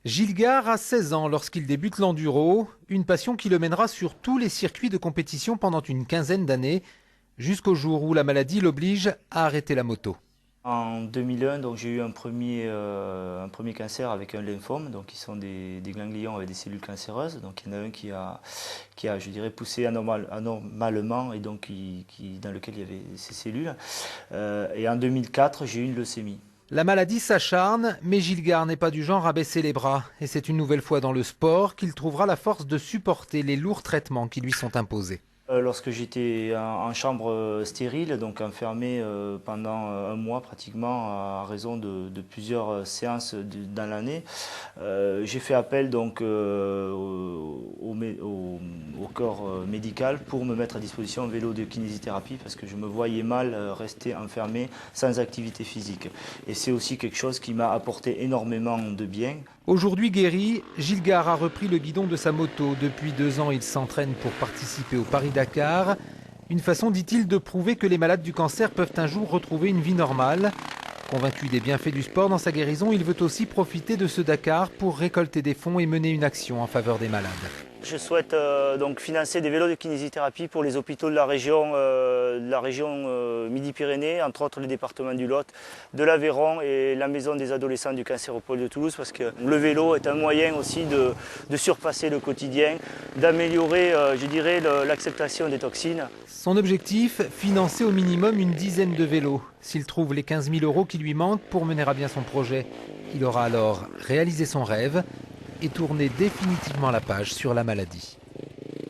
Gilles Gard a 16 ans lorsqu'il débute l'enduro, une passion qui le mènera sur tous les circuits de compétition pendant une quinzaine d'années, jusqu'au jour où la maladie l'oblige à arrêter la moto. En 2001, donc, j'ai eu un premier cancer avec un lymphome, donc, qui sont des ganglions avec des cellules cancéreuses. Donc, il y en a un qui a je dirais, poussé anormalement et donc dans lequel il y avait ces cellules. Et en 2004, j'ai eu une leucémie. La maladie s'acharne, mais Gilles Gard n'est pas du genre à baisser les bras. Et c'est une nouvelle fois dans le sport qu'il trouvera la force de supporter les lourds traitements qui lui sont imposés. Lorsque j'étais en chambre stérile, donc enfermé pendant un mois pratiquement à raison de plusieurs séances dans l'année, j'ai fait appel donc au corps médical pour me mettre à disposition un vélo de kinésithérapie parce que je me voyais mal rester enfermé sans activité physique. Et c'est aussi quelque chose qui m'a apporté énormément de bien. Aujourd'hui guéri, Gilles Gard a repris le guidon de sa moto. Depuis 2 ans, il s'entraîne pour participer au Paris-Dakar. Une façon, dit-il, de prouver que les malades du cancer peuvent un jour retrouver une vie normale. Convaincu des bienfaits du sport dans sa guérison, il veut aussi profiter de ce Dakar pour récolter des fonds et mener une action en faveur des malades. Je souhaite donc financer des vélos de kinésithérapie pour les hôpitaux de la région Midi-Pyrénées, entre autres les départements du Lot, de l'Aveyron et la maison des adolescents du Cancéropole de Toulouse, parce que le vélo est un moyen aussi de surpasser le quotidien, d'améliorer, je dirais, l'acceptation des toxines. Son objectif, financer au minimum une dizaine de vélos. S'il trouve les 15 000 € qui lui manquent pour mener à bien son projet, il aura alors réalisé son rêve et tourner définitivement la page sur la maladie.